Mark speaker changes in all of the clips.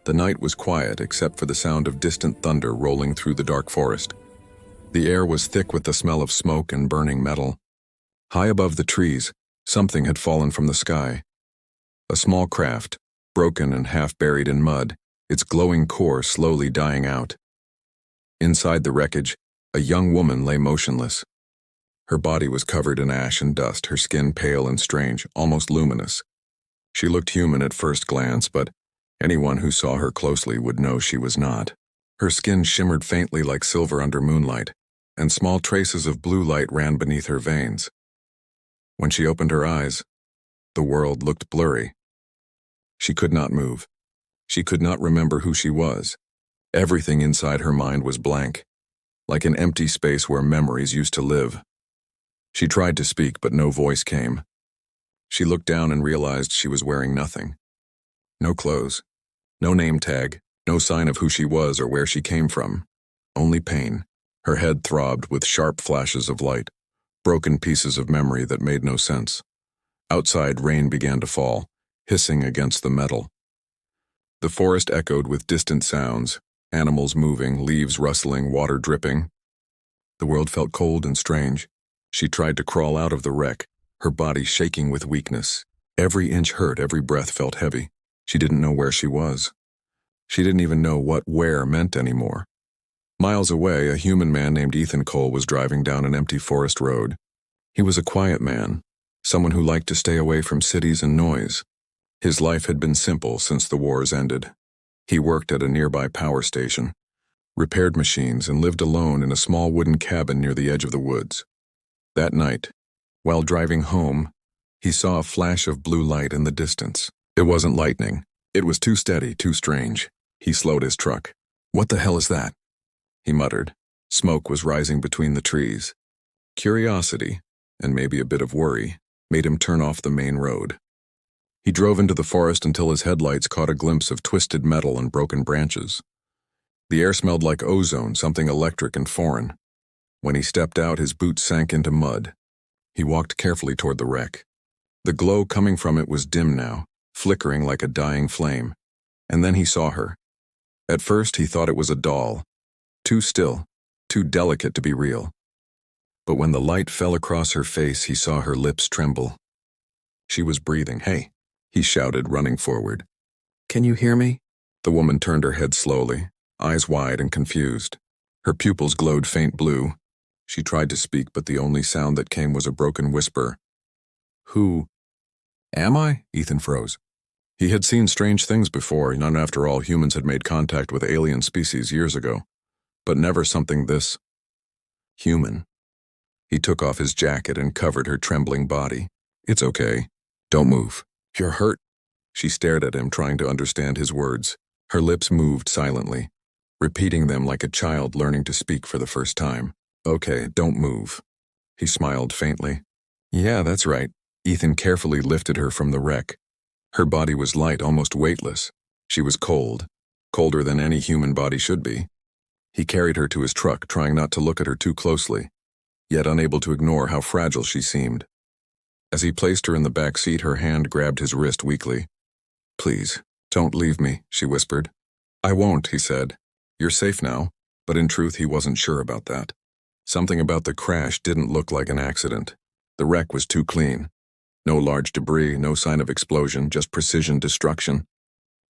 Speaker 1: The night was quiet except for the sound of distant thunder rolling through the dark forest. The air was thick with the smell of smoke and burning metal. High above the trees, something had fallen from the sky. A small craft, broken and half buried in mud, its glowing core slowly dying out. Inside the wreckage, a young woman lay motionless. Her body was covered in ash and dust, her skin pale and strange, almost luminous. She looked human at first glance, but anyone who saw her closely would know she was not. Her skin shimmered faintly like silver under moonlight, and small traces of blue light ran beneath her veins. When she opened her eyes, the world looked blurry. She could not move. She could not remember who she was. Everything inside her mind was blank, like an empty space where memories used to live. She tried to speak, but no voice came. She looked down and realized she was wearing nothing. No clothes, no name tag, no sign of who she was or where she came from. Only pain. Her head throbbed with sharp flashes of light, broken pieces of memory that made no sense. Outside, rain began to fall, hissing against the metal. The forest echoed with distant sounds, animals moving, leaves rustling, water dripping. The world felt cold and strange. She tried to crawl out of the wreck, her body shaking with weakness. Every inch hurt, every breath felt heavy. She didn't know where she was. She didn't even know what where meant anymore. Miles away, a human man named Ethan Cole was driving down an empty forest road. He was a quiet man, someone who liked to stay away from cities and noise. His life had been simple since the wars ended. He worked at a nearby power station, repaired machines, and lived alone in a small wooden cabin near the edge of the woods. That night, while driving home, he saw a flash of blue light in the distance. It wasn't lightning. It was too steady, too strange. He slowed his truck. "What the hell is that?" he muttered. Smoke was rising between the trees. Curiosity, and maybe a bit of worry, made him turn off the main road. He drove into the forest until his headlights caught a glimpse of twisted metal and broken branches. The air smelled like ozone, something electric and foreign. When he stepped out, his boots sank into mud. He walked carefully toward the wreck. The glow coming from it was dim now, flickering like a dying flame. And then he saw her. At first, he thought it was a doll. Too still, too delicate to be real. But when the light fell across her face, he saw her lips tremble. She was breathing. "Hey," he shouted, running forward. "Can you hear me?" The woman turned her head slowly, eyes wide and confused. Her pupils glowed faint blue. She tried to speak, but the only sound that came was a broken whisper. "Who am I?" Ethan froze. He had seen strange things before, and after all, humans had made contact with alien species years ago. But never something this human. He took off his jacket and covered her trembling body. "It's okay. Don't move. You're hurt." She stared at him, trying to understand his words. Her lips moved silently, repeating them like a child learning to speak for the first time. "Okay, don't move." He smiled faintly. "Yeah, that's right." Ethan carefully lifted her from the wreck. Her body was light, almost weightless. She was cold, colder than any human body should be. He carried her to his truck, trying not to look at her too closely, yet unable to ignore how fragile she seemed. As he placed her in the back seat, her hand grabbed his wrist weakly. "Please, don't leave me," she whispered. "I won't," he said. "You're safe now." But in truth, he wasn't sure about that. Something about the crash didn't look like an accident. The wreck was too clean. No large debris, no sign of explosion, just precision destruction.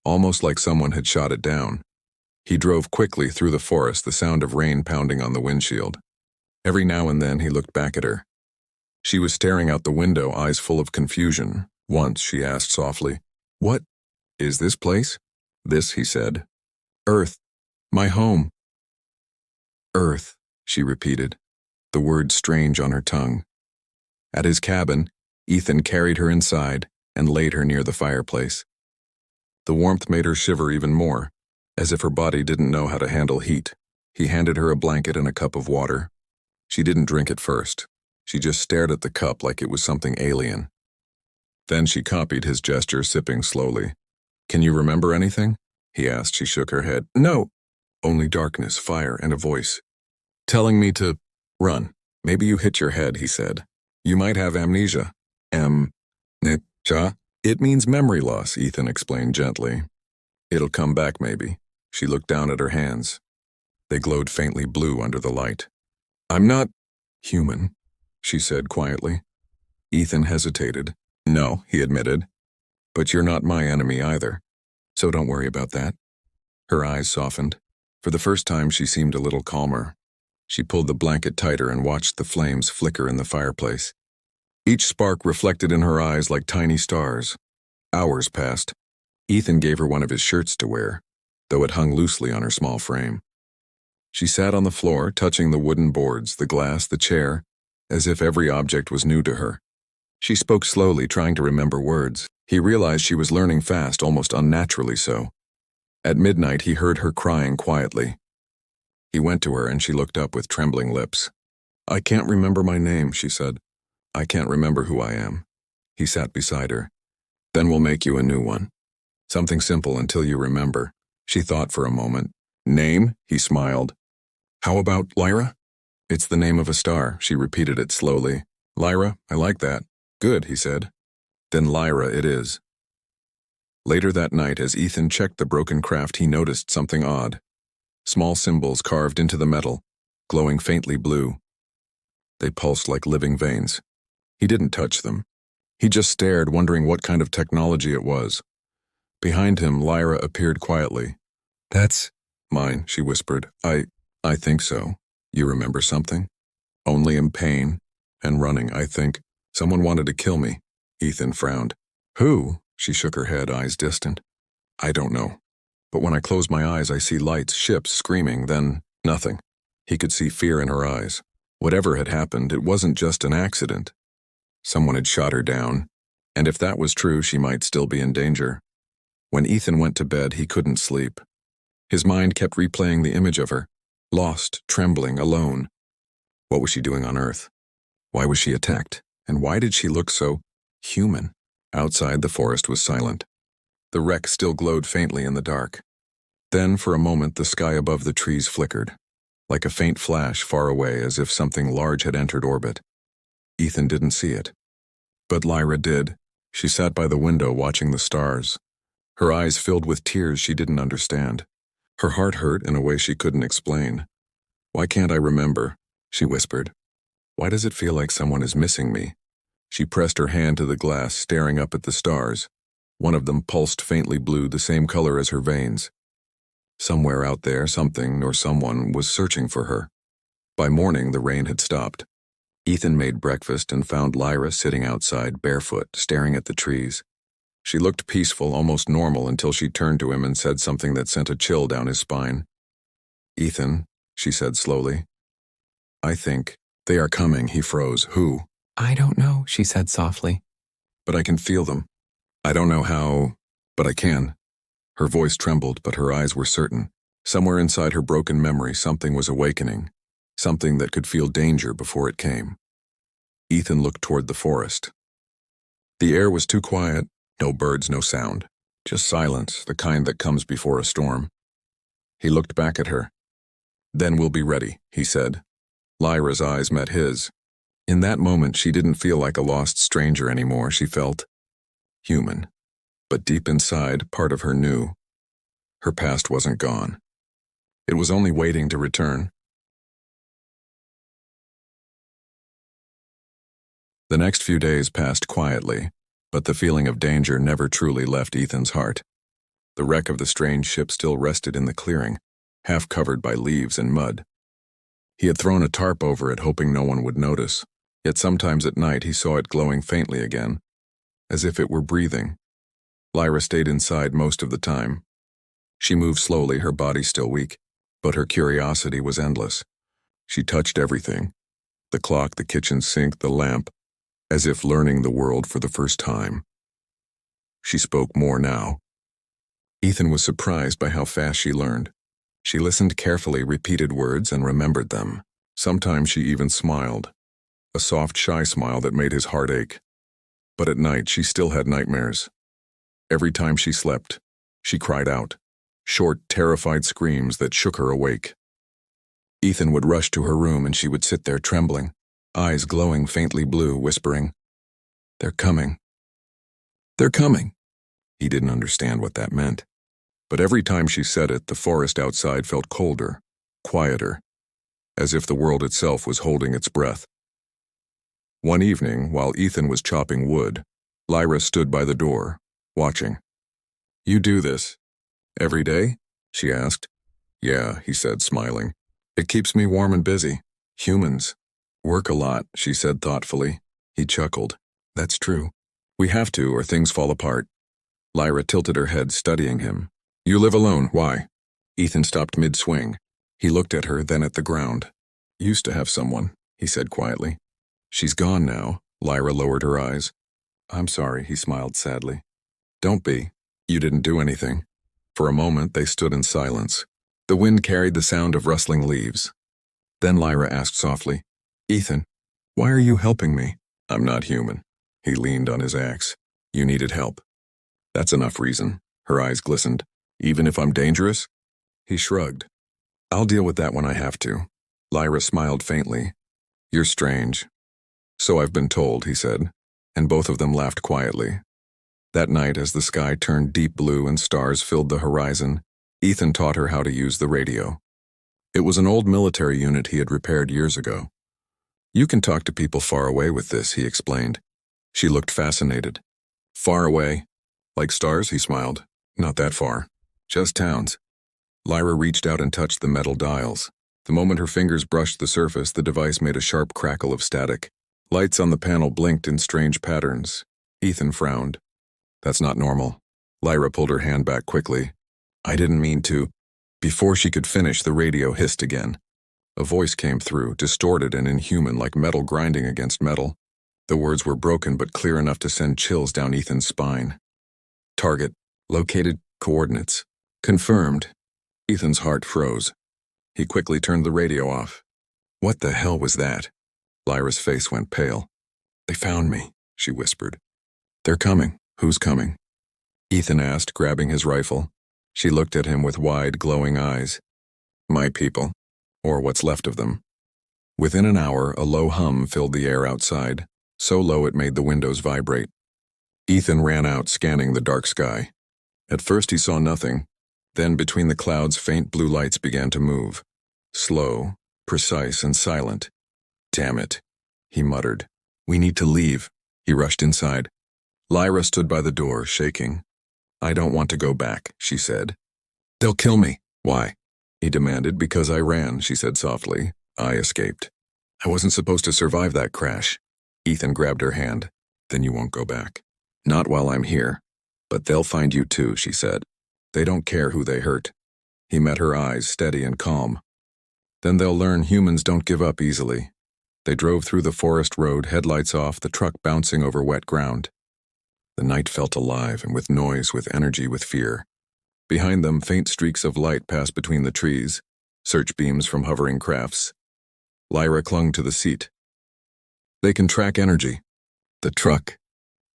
Speaker 1: Almost like someone had shot it down. He drove quickly through the forest, the sound of rain pounding on the windshield. Every now and then he looked back at her. She was staring out the window, eyes full of confusion. Once she asked softly, "What is this place?" "This," he said. "Earth. My home." "Earth," she repeated, the word strange on her tongue. At his cabin, Ethan carried her inside and laid her near the fireplace. The warmth made her shiver even more, as if her body didn't know how to handle heat. He handed her a blanket and a cup of water. She didn't drink it first. She just stared at the cup like it was something alien. Then she copied his gesture, sipping slowly. "Can you remember anything?" he asked. She shook her head. "No. Only darkness, fire, and a voice. Telling me to run. Maybe you hit your head," he said. "You might have amnesia." Amnesia? "It means memory loss," Ethan explained gently. It'll come back, maybe. She looked down at her hands. They glowed faintly blue under the light. I'm not human, she said quietly. Ethan hesitated. No, he admitted. But you're not my enemy either, so don't worry about that. Her eyes softened. For the first time, she seemed a little calmer. She pulled the blanket tighter and watched the flames flicker in the fireplace. Each spark reflected in her eyes like tiny stars. Hours passed. Ethan gave her one of his shirts to wear, though it hung loosely on her small frame. She sat on the floor, touching the wooden boards, the glass, the chair, as if every object was new to her. She spoke slowly, trying to remember words. He realized she was learning fast, almost unnaturally so. At midnight, he heard her crying quietly. He went to her and she looked up with trembling lips. I can't remember my name, she said. I can't remember who I am. He sat beside her. Then we'll make you a new one. Something simple until you remember. She thought for a moment. Name? He smiled. How about Lyra? It's the name of a star, she repeated it slowly. Lyra, I like that. Good, he said. Then Lyra it is. Later that night, as Ethan checked the broken craft, he noticed something odd. Small symbols carved into the metal, glowing faintly blue. They pulsed like living veins. He didn't touch them. He just stared, wondering what kind of technology it was. Behind him, Lyra appeared quietly. That's mine, she whispered. I think so. You remember something? Only in pain and running, I think. Someone wanted to kill me. Ethan frowned. Who? She shook her head, eyes distant. I don't know. But when I close my eyes, I see lights, ships, screaming, then nothing. He could see fear in her eyes. Whatever had happened, it wasn't just an accident. Someone had shot her down, and if that was true, she might still be in danger. When Ethan went to bed, he couldn't sleep. His mind kept replaying the image of her, lost, trembling, alone. What was she doing on Earth? Why was she attacked? And why did she look so human? Outside, the forest was silent. The wreck still glowed faintly in the dark. Then, for a moment, the sky above the trees flickered, like a faint flash far away, as if something large had entered orbit. Ethan didn't see it. But Lyra did. She sat by the window watching the stars. Her eyes filled with tears she didn't understand. Her heart hurt in a way she couldn't explain. Why can't I remember? She whispered. Why does it feel like someone is missing me? She pressed her hand to the glass, staring up at the stars. One of them pulsed faintly blue, the same color as her veins. Somewhere out there, something or someone was searching for her. By morning, the rain had stopped. Ethan made breakfast and found Lyra sitting outside, barefoot, staring at the trees. She looked peaceful, almost normal, until she turned to him and said something that sent a chill down his spine. Ethan, she said slowly. I think they are coming. He froze. Who?
Speaker 2: I don't know, she said softly.
Speaker 1: But I can feel them. I don't know how, but I can. Her voice trembled, but her eyes were certain. Somewhere inside her broken memory, something was awakening, something that could feel danger before it came. Ethan looked toward the forest. The air was too quiet, no birds, no sound, just silence, the kind that comes before a storm. He looked back at her. Then we'll be ready, he said. Lyra's eyes met his. In that moment, she didn't feel like a lost stranger anymore. She felt human. But deep inside, part of her knew. Her past wasn't gone. It was only waiting to return. The next few days passed quietly, but the feeling of danger never truly left Ethan's heart. The wreck of the strange ship still rested in the clearing, half covered by leaves and mud. He had thrown a tarp over it, hoping no one would notice. Yet sometimes at night he saw it glowing faintly again, as if it were breathing. Lyra stayed inside most of the time. She moved slowly, her body still weak, but her curiosity was endless. She touched everything, the clock, the kitchen sink, the lamp, as if learning the world for the first time. She spoke more now. Ethan was surprised by how fast she learned. She listened carefully, repeated words, and remembered them. Sometimes she even smiled, a soft, shy smile that made his heart ache. But at night, she still had nightmares. Every time she slept, she cried out, short, terrified screams that shook her awake. Ethan would rush to her room and she would sit there trembling, eyes glowing faintly blue, whispering, "They're coming. They're coming." He didn't understand what that meant. But every time she said it, the forest outside felt colder, quieter, as if the world itself was holding its breath. One evening, while Ethan was chopping wood, Lyra stood by the door, watching. "You do this every day?" she asked. "Yeah," he said, smiling. "It keeps me warm and busy. Humans work a lot," she said thoughtfully. He chuckled. "That's true. We have to, or things fall apart." Lyra tilted her head, studying him. "You live alone, why?" Ethan stopped mid-swing. He looked at her, then at the ground. "Used to have someone," he said quietly. "She's gone now." Lyra lowered her eyes. "I'm sorry," he smiled sadly. "Don't be. You didn't do anything." For a moment, they stood in silence. The wind carried the sound of rustling leaves. Then Lyra asked softly, "Ethan, why are you helping me?" "I'm not human." He leaned on his axe. "You needed help." "That's enough reason." Her eyes glistened. "Even if I'm dangerous?" He shrugged. "I'll deal with that when I have to." Lyra smiled faintly. "You're strange." "So I've been told," he said, and both of them laughed quietly. That night, as the sky turned deep blue and stars filled the horizon, Ethan taught her how to use the radio. It was an old military unit he had repaired years ago. "You can talk to people far away with this," he explained. She looked fascinated. "Far away? Like stars?" he smiled. "Not that far. Just towns." Lyra reached out and touched the metal dials. The moment her fingers brushed the surface, the device made a sharp crackle of static. Lights on the panel blinked in strange patterns. Ethan frowned. "That's not normal." Lyra pulled her hand back quickly. "I didn't mean to." Before she could finish, the radio hissed again. A voice came through, distorted and inhuman, like metal grinding against metal. The words were broken but clear enough to send chills down Ethan's spine. "Target. Located. Coordinates. Confirmed." Ethan's heart froze. He quickly turned the radio off. "What the hell was that?" Lyra's face went pale. "They found me," she whispered. "They're coming." "Who's coming?" Ethan asked, grabbing his rifle. She looked at him with wide, glowing eyes. "My people. Or what's left of them." Within an hour, a low hum filled the air outside, so low it made the windows vibrate. Ethan ran out, scanning the dark sky. At first he saw nothing. Then between the clouds, faint blue lights began to move. Slow, precise, and silent. "Damn it," he muttered. "We need to leave." He rushed inside. Lyra stood by the door, shaking. "I don't want to go back," she said. "They'll kill me." "Why?" he demanded. "Because I ran," she said softly. "I escaped. I wasn't supposed to survive that crash." Ethan grabbed her hand. "Then you won't go back." "Not while I'm here. But they'll find you too," she said. "They don't care who they hurt." He met her eyes, steady and calm. "Then they'll learn humans don't give up easily." They drove through the forest road, headlights off, the truck bouncing over wet ground. The night felt alive, and with noise, with energy, with fear. Behind them, faint streaks of light passed between the trees, search beams from hovering crafts. Lyra clung to the seat. "They can track energy." "The truck."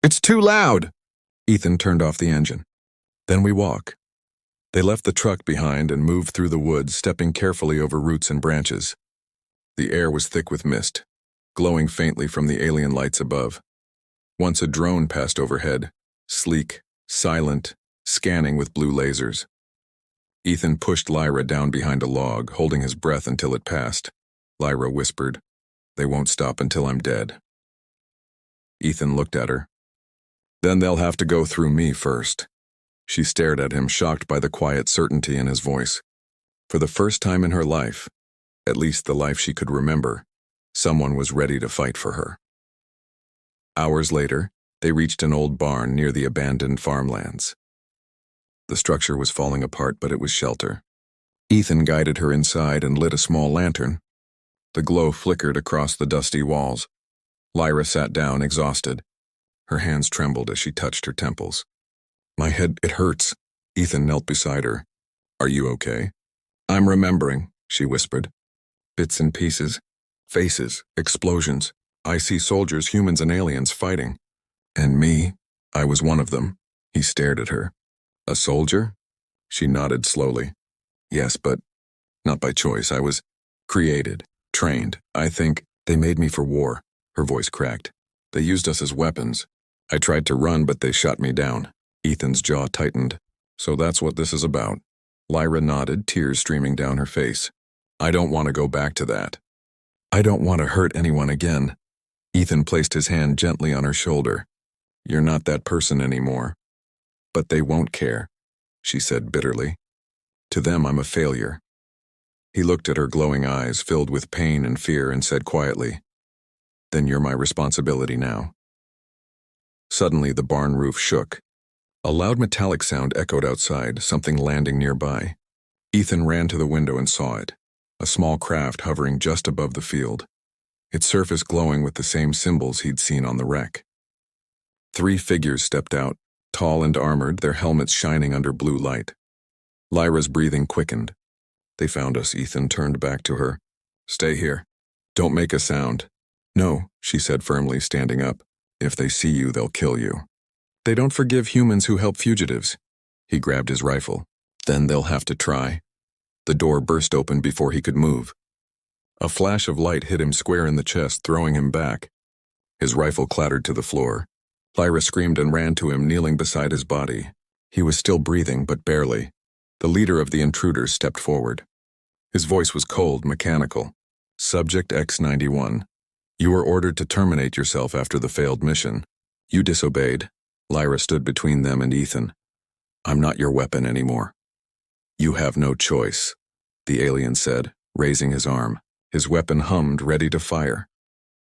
Speaker 1: "It's too loud!" Ethan turned off the engine. "Then we walk." They left the truck behind and moved through the woods, stepping carefully over roots and branches. The air was thick with mist, glowing faintly from the alien lights above. Once a drone passed overhead, sleek, silent, scanning with blue lasers. Ethan pushed Lyra down behind a log, holding his breath until it passed. Lyra whispered, "They won't stop until I'm dead." Ethan looked at her. "Then they'll have to go through me first." She stared at him, shocked by the quiet certainty in his voice. For the first time in her life, at least the life she could remember, someone was ready to fight for her. Hours later, they reached an old barn near the abandoned farmlands. The structure was falling apart, but it was shelter. Ethan guided her inside and lit a small lantern. The glow flickered across the dusty walls. Lyra sat down, exhausted. Her hands trembled as she touched her temples. "My head, it hurts." Ethan knelt beside her. "Are you okay?" "I'm remembering," she whispered. "Bits and pieces. Faces, explosions. I see soldiers, humans and aliens fighting. And me, I was one of them." He stared at her. "A soldier?" She nodded slowly. "Yes, but not by choice. I was created, trained. I think they made me for war." Her voice cracked. "They used us as weapons. I tried to run, but they shot me down." Ethan's jaw tightened. So that's what this is about. Lyra nodded, tears streaming down her face. I don't want to go back to that. I don't want to hurt anyone again. Ethan placed his hand gently on her shoulder. You're not that person anymore. But they won't care, she said bitterly. To them, I'm a failure. He looked at her glowing eyes, filled with pain and fear, and said quietly, Then you're my responsibility now. Suddenly, the barn roof shook. A loud metallic sound echoed outside, something landing nearby. Ethan ran to the window and saw it, a small craft hovering just above the field, its surface glowing with the same symbols he'd seen on the wreck. 3 figures stepped out, tall and armored, their helmets shining under blue light. Lyra's breathing quickened. They found us, Ethan turned back to her. Stay here. Don't make a sound. No, she said firmly, standing up. If they see you, they'll kill you. They don't forgive humans who help fugitives. He grabbed his rifle. Then they'll have to try. The door burst open before he could move. A flash of light hit him square in the chest, throwing him back. His rifle clattered to the floor. Lyra screamed and ran to him, kneeling beside his body. He was still breathing, but barely. The leader of the intruders stepped forward. His voice was cold, mechanical. Subject X-91. You were ordered to terminate yourself after the failed mission. You disobeyed. Lyra stood between them and Ethan. I'm not your weapon anymore. You have no choice, the alien said, raising his arm. His weapon hummed, ready to fire.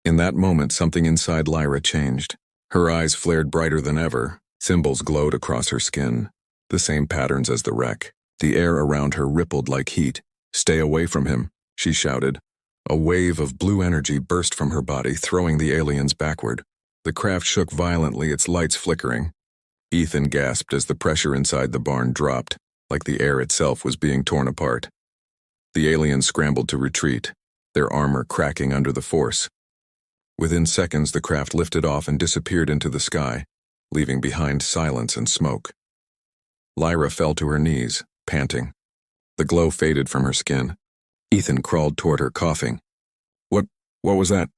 Speaker 1: In that moment, something inside Lyra changed. Her eyes flared brighter than ever. Symbols glowed across her skin, the same patterns as the wreck. The air around her rippled like heat. Stay away from him, she shouted. A wave of blue energy burst from her body, throwing the aliens backward. The craft shook violently, its lights flickering. Ethan gasped as the pressure inside the barn dropped, like the air itself was being torn apart. The aliens scrambled to retreat, their armor cracking under the force. Within seconds, the craft lifted off and disappeared into the sky, leaving behind silence and smoke. Lyra fell to her knees, panting. The glow faded from her skin. Ethan crawled toward her, coughing. What was that?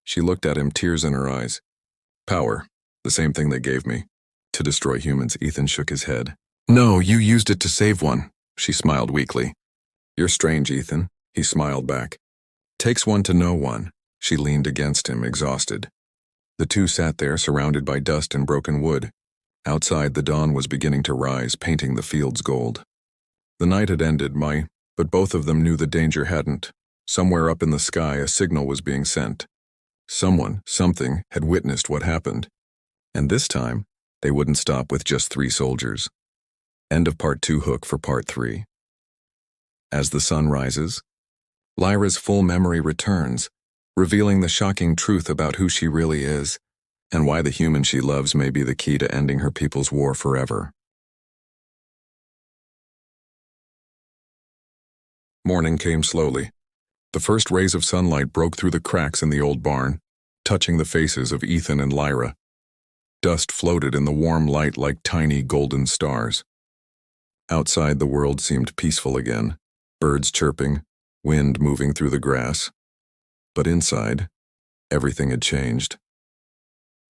Speaker 1: She looked at him, tears in her eyes. Power, the same thing they gave me. To destroy humans, Ethan shook his head. No, you used it to save one, she smiled weakly. You're strange, Ethan, he smiled back. Takes one to know one. She leaned against him, exhausted. The two sat there, surrounded by dust and broken wood. Outside, the dawn was beginning to rise, painting the fields gold. The night had ended, but both of them knew the danger hadn't. Somewhere up in the sky, a signal was being sent. Something had witnessed what happened. And this time, they wouldn't stop with just 3 soldiers. End of Part 2. Hook for Part 3. As the sun rises, Lyra's full memory returns, revealing the shocking truth about who she really is, and why the human she loves may be the key to ending her people's war forever. Morning came slowly. The first rays of sunlight broke through the cracks in the old barn, touching the faces of Ethan and Lyra. Dust floated in the warm light like tiny golden stars. Outside, the world seemed peaceful again, birds chirping, wind moving through the grass. But inside, everything had changed.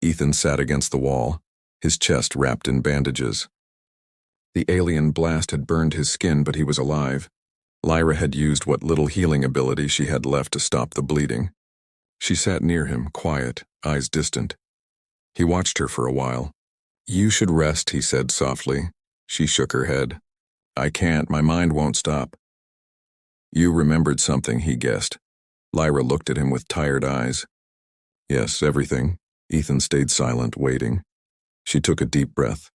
Speaker 1: Ethan sat against the wall, his chest wrapped in bandages. The alien blast had burned his skin, but he was alive. Lyra had used what little healing ability she had left to stop the bleeding. She sat near him, quiet, eyes distant. He watched her for a while. You should rest, he said softly. She shook her head. I can't, my mind won't stop. You remembered something, he guessed. Lyra looked at him with tired eyes. Yes, everything. Ethan stayed silent, waiting. She took a deep breath.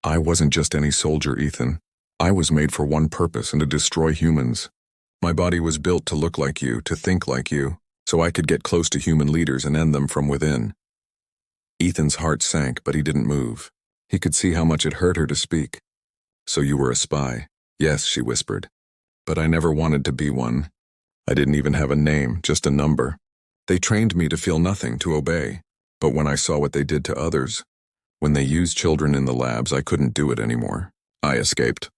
Speaker 1: I wasn't just any soldier, Ethan. I was made for one purpose, and to destroy humans. My body was built to look like you, to think like you, so I could get close to human leaders and end them from within. Ethan's heart sank, but he didn't move. He could see how much it hurt her to speak. So you were a spy. Yes, she whispered. But I never wanted to be one. I didn't even have a name, just a number. They trained me to feel nothing, to obey. But when I saw what they did to others, when they used children in the labs, I couldn't do it anymore. I escaped.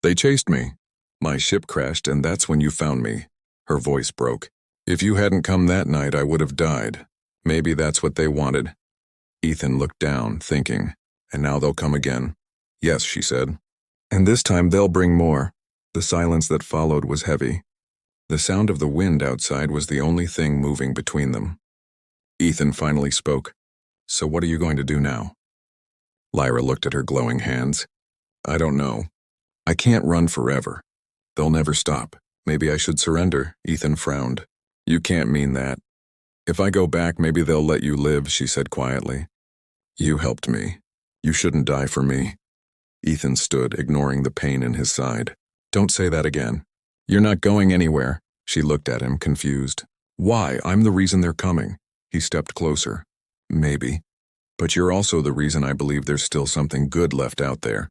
Speaker 1: They chased me. My ship crashed, and that's when you found me. Her voice broke. If you hadn't come that night, I would have died. Maybe that's what they wanted. Ethan looked down, thinking, and now they'll come again. Yes, she said. And this time they'll bring more. The silence that followed was heavy. The sound of the wind outside was the only thing moving between them. Ethan finally spoke. So what are you going to do now? Lyra looked at her glowing hands. I don't know. I can't run forever. They'll never stop. Maybe I should surrender, Ethan frowned. You can't mean that. If I go back, maybe they'll let you live, she said quietly. You helped me. You shouldn't die for me. Ethan stood, ignoring the pain in his side. Don't say that again. You're not going anywhere. She looked at him, confused. Why? I'm the reason they're coming. He stepped closer. Maybe. But you're also the reason I believe there's still something good left out there.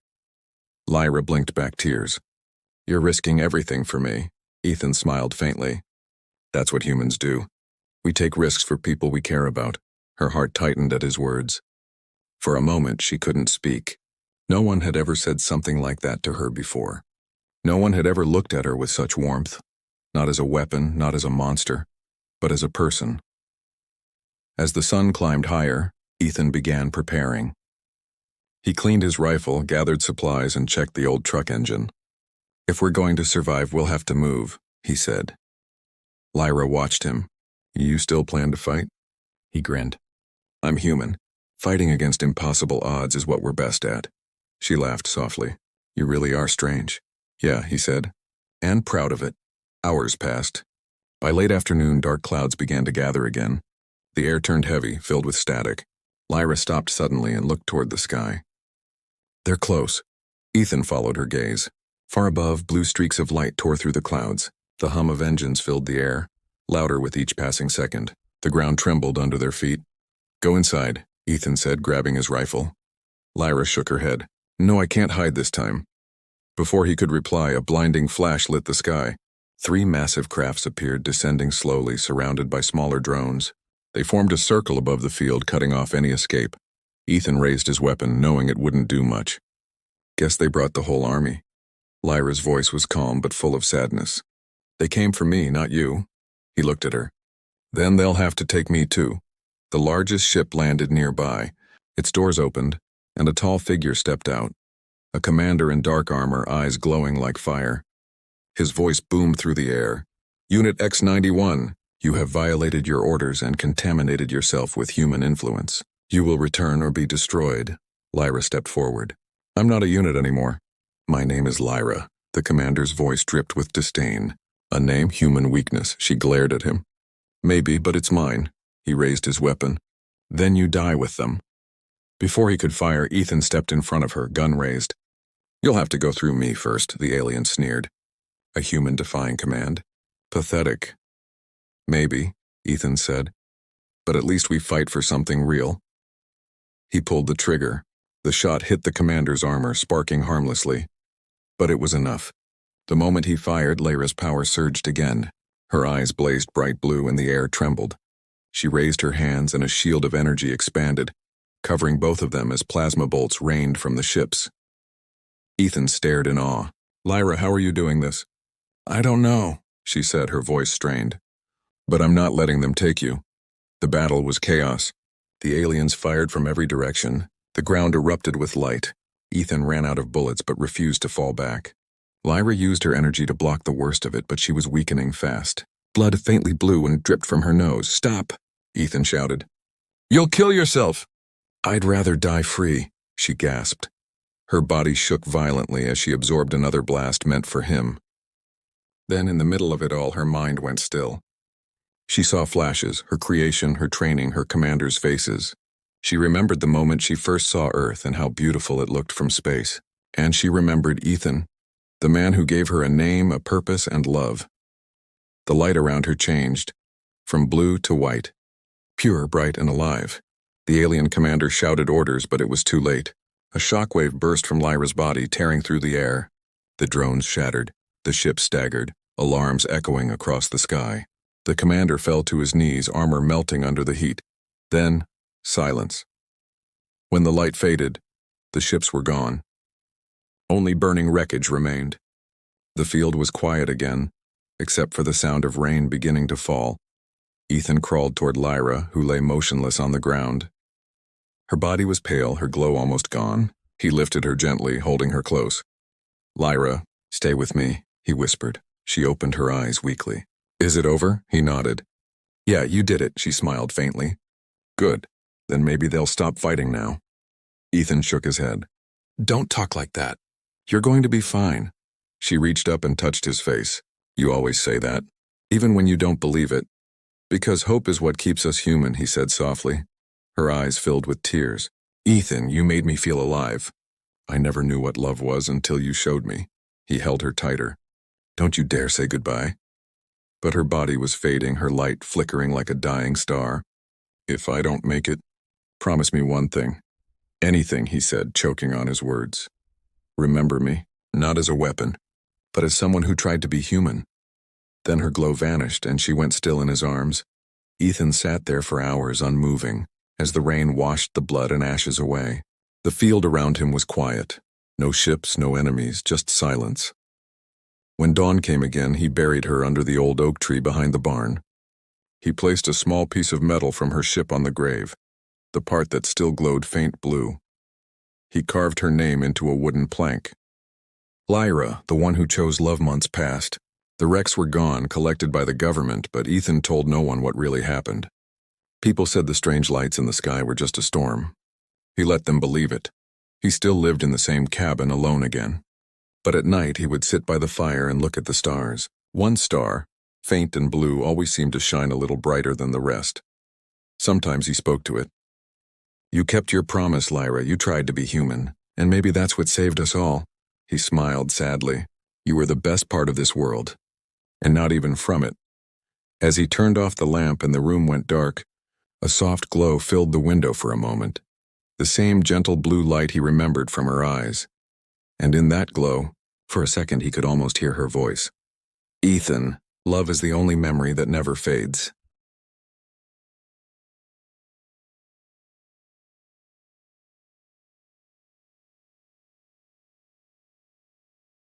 Speaker 1: Lyra blinked back tears. You're risking everything for me. Ethan smiled faintly. That's what humans do. We take risks for people we care about. Her heart tightened at his words. For a moment, she couldn't speak. No one had ever said something like that to her before. No one had ever looked at her with such warmth. Not as a weapon, not as a monster, but as a person. As the sun climbed higher, Ethan began preparing. He cleaned his rifle, gathered supplies, and checked the old truck engine. If we're going to survive, we'll have to move, he said. Lyra watched him. You still plan to fight? He grinned. I'm human. Fighting against impossible odds is what we're best at. She laughed softly. You really are strange. Yeah, he said. And proud of it. Hours passed. By late afternoon, dark clouds began to gather again. The air turned heavy, filled with static. Lyra stopped suddenly and looked toward the sky. They're close. Ethan followed her gaze. Far above, blue streaks of light tore through the clouds. The hum of engines filled the air, louder with each passing second. The ground trembled under their feet. Go inside, Ethan said, grabbing his rifle. Lyra shook her head. No, I can't hide this time. Before he could reply, a blinding flash lit the sky. 3 massive crafts appeared, descending slowly, surrounded by smaller drones. They formed a circle above the field, cutting off any escape. Ethan raised his weapon, knowing it wouldn't do much. Guess they brought the whole army. Lyra's voice was calm but full of sadness. They came for me, not you. He looked at her. Then they'll have to take me too. The largest ship landed nearby. Its doors opened, and a tall figure stepped out. A commander in dark armor, eyes glowing like fire. His voice boomed through the air. Unit X-91, you have violated your orders and contaminated yourself with human influence. You will return or be destroyed. Lyra stepped forward. I'm not a unit anymore. My name is Lyra. The commander's voice dripped with disdain. A name, human weakness. She glared at him. Maybe, but it's mine. He raised his weapon. Then you die with them. Before he could fire, Ethan stepped in front of her, gun raised. You'll have to go through me first, the alien sneered. A human-defying command. Pathetic. Maybe, Ethan said. But at least we fight for something real. He pulled the trigger. The shot hit the commander's armor, sparking harmlessly. But it was enough. The moment he fired, Lyra's power surged again. Her eyes blazed bright blue and the air trembled. She raised her hands and a shield of energy expanded, covering both of them as plasma bolts rained from the ships. Ethan stared in awe. Lyra, how are you doing this? I don't know, she said, her voice strained. But I'm not letting them take you. The battle was chaos. The aliens fired from every direction. The ground erupted with light. Ethan ran out of bullets but refused to fall back. Lyra used her energy to block the worst of it, but she was weakening fast. Blood faintly blew and dripped from her nose. Stop, Ethan shouted. You'll kill yourself. I'd rather die free, she gasped. Her body shook violently as she absorbed another blast meant for him. Then, in the middle of it all, her mind went still. She saw flashes, her creation, her training, her commanders' faces. She remembered the moment she first saw Earth and how beautiful it looked from space. And she remembered Ethan, the man who gave her a name, a purpose, and love. The light around her changed, from blue to white, pure, bright, and alive. The alien commander shouted orders, but it was too late. A shockwave burst from Lyra's body, tearing through the air. The drones shattered, the ship staggered, alarms echoing across the sky. The commander fell to his knees, armor melting under the heat. Then, silence. When the light faded, the ships were gone. Only burning wreckage remained. The field was quiet again, except for the sound of rain beginning to fall. Ethan crawled toward Lyra, who lay motionless on the ground. Her body was pale, her glow almost gone. He lifted her gently, holding her close. Lyra, stay with me, he whispered. She opened her eyes weakly. Is it over? He nodded. Yeah, you did it, she smiled faintly. Good. Then maybe they'll stop fighting now. Ethan shook his head. Don't talk like that. You're going to be fine. She reached up and touched his face. You always say that, even when you don't believe it. Because hope is what keeps us human, he said softly. Her eyes filled with tears. Ethan, you made me feel alive. I never knew what love was until you showed me. He held her tighter. Don't you dare say goodbye. But her body was fading, her light flickering like a dying star. If I don't make it, promise me one thing. Anything, he said, choking on his words. Remember me, not as a weapon, but as someone who tried to be human. Then her glow vanished and she went still in his arms. Ethan sat there for hours, unmoving, as the rain washed the blood and ashes away. The field around him was quiet. No ships, no enemies, just silence. When dawn came again, he buried her under the old oak tree behind the barn. He placed a small piece of metal from her ship on the grave, the part that still glowed faint blue. He carved her name into a wooden plank. Lyra, the one who chose love months past. The wrecks were gone, collected by the government, but Ethan told no one what really happened. People said the strange lights in the sky were just a storm. He let them believe it. He still lived in the same cabin, alone again. But at night he would sit by the fire and look at the stars. One star, faint and blue, always seemed to shine a little brighter than the rest. Sometimes he spoke to it. You kept your promise, Lyra. You tried to be human, and maybe that's what saved us all. He smiled sadly. You were the best part of this world, and not even from it. As he turned off the lamp and the room went dark, a soft glow filled the window for a moment. The same gentle blue light he remembered from her eyes. And in that glow, for a second he could almost hear her voice. Ethan, love is the only memory that never fades.